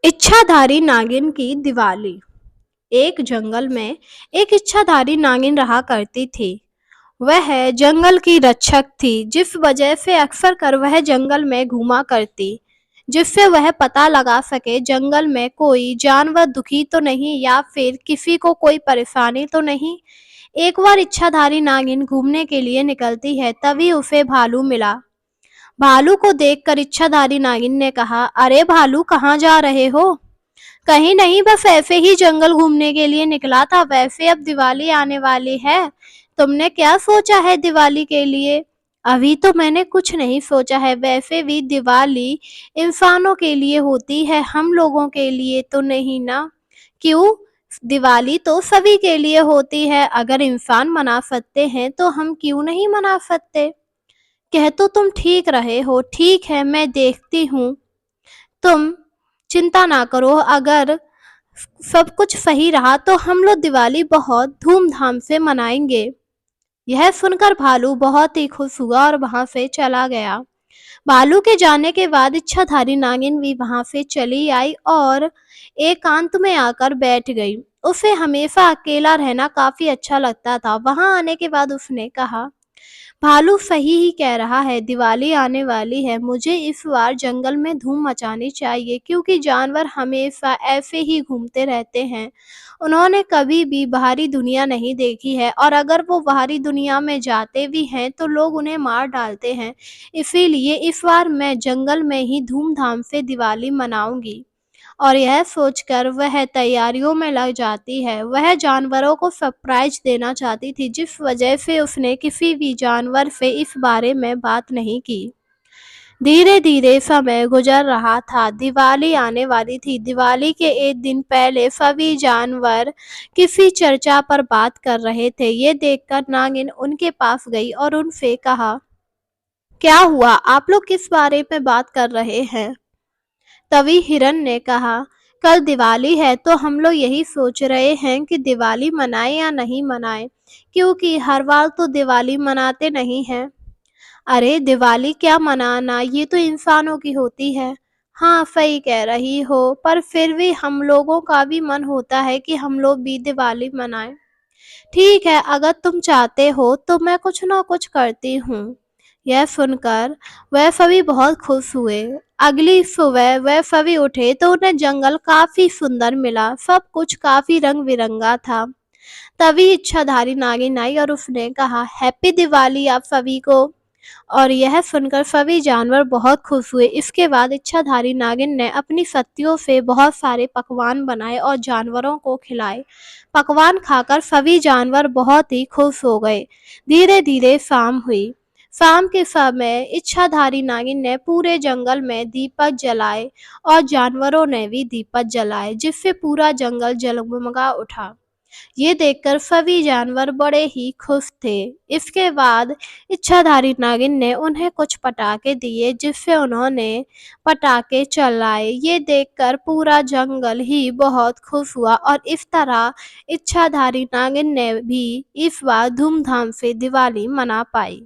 इच्छाधारी नागिन की दिवाली। एक जंगल में एक इच्छाधारी नागिन रहा करती थी। वह जंगल की रक्षक थी, जिस वजह से अक्सर कर वह जंगल में घूमा करती, जिससे वह पता लगा सके जंगल में कोई जानवर दुखी तो नहीं या फिर किसी को कोई परेशानी तो नहीं। एक बार इच्छाधारी नागिन घूमने के लिए निकलती है, तभी उसे भालू मिला। भालू को देखकर इच्छाधारी नागिन ने कहा, अरे भालू, कहाँ जा रहे हो? कहीं नहीं, बस ऐसे ही जंगल घूमने के लिए निकला था। वैसे अब दिवाली आने वाली है, तुमने क्या सोचा है दिवाली के लिए? अभी तो मैंने कुछ नहीं सोचा है। वैसे भी दिवाली इंसानों के लिए होती है, हम लोगों के लिए तो नहीं ना। क्यों? दिवाली तो सभी के लिए होती है। अगर इंसान मना सकते हैं तो हम क्यों नहीं मना सकते? कह तो तुम ठीक रहे हो। ठीक है, मैं देखती हूँ। तुम चिंता ना करो, अगर सब कुछ सही रहा तो हम लोग दिवाली बहुत धूमधाम से मनाएंगे। यह सुनकर भालू बहुत ही खुश हुआ और वहां से चला गया। भालू के जाने के बाद इच्छाधारी नागिन भी वहां से चली आई और एकांत में आकर बैठ गई। उसे हमेशा अकेला रहना काफी अच्छा लगता था। वहां आने के बाद उसने कहा, भालू सही ही कह रहा है, दिवाली आने वाली है। मुझे इस बार जंगल में धूम मचानी चाहिए, क्योंकि जानवर हमेशा ऐसे ही घूमते रहते हैं। उन्होंने कभी भी बाहरी दुनिया नहीं देखी है, और अगर वो बाहरी दुनिया में जाते भी हैं तो लोग उन्हें मार डालते हैं। इसीलिए इस बार मैं जंगल में ही धूमधाम से दिवाली मनाऊंगी। और यह सोचकर वह तैयारियों में लग जाती है। वह जानवरों को सरप्राइज देना चाहती थी, जिस वजह से उसने किसी भी जानवर से इस बारे में बात नहीं की। धीरे धीरे समय गुजर रहा था। दिवाली आने वाली थी। दिवाली के एक दिन पहले सभी जानवर किसी चर्चा पर बात कर रहे थे। ये देखकर नागिन उनके पास गई और उनसे कहा, क्या हुआ? आप लोग किस बारे में बात कर रहे हैं? तभी हिरन ने कहा, कल दिवाली है तो हम लोग यही सोच रहे हैं कि दिवाली मनाएं या नहीं मनाएं, क्योंकि हर बार तो दिवाली मनाते नहीं हैं। अरे दिवाली क्या मनाना, ये तो इंसानों की होती है। हाँ, सही कह रही हो, पर फिर भी हम लोगों का भी मन होता है कि हम लोग भी दिवाली मनाएं। ठीक है, अगर तुम चाहते हो तो मैं कुछ ना कुछ करती हूँ। यह सुनकर वह सभी बहुत खुश हुए। अगली सुबह वह सभी उठे तो उन्हें जंगल काफी सुंदर मिला। सब कुछ काफी रंग बिरंगा था। तभी इच्छाधारी नागिन आई और उसने कहा, हैप्पी दिवाली आप सभी को। और यह सुनकर सभी जानवर बहुत खुश हुए। इसके बाद इच्छाधारी नागिन ने अपनी शक्तियों से बहुत सारे पकवान बनाए और जानवरों को खिलाए। पकवान खाकर सभी जानवर बहुत ही खुश हो गए। धीरे धीरे शाम हुई। शाम के समय इच्छाधारी नागिन ने पूरे जंगल में दीपक जलाए और जानवरों ने भी दीपक जलाए, जिससे पूरा जंगल जगमगा उठा। ये देखकर सभी जानवर बड़े ही खुश थे। इसके बाद इच्छाधारी नागिन ने उन्हें कुछ पटाखे दिए, जिससे उन्होंने पटाखे चलाए। ये देखकर पूरा जंगल ही बहुत खुश हुआ और इस तरह इच्छाधारी नागिन ने भी इस बार धूमधाम से दिवाली मना पाई।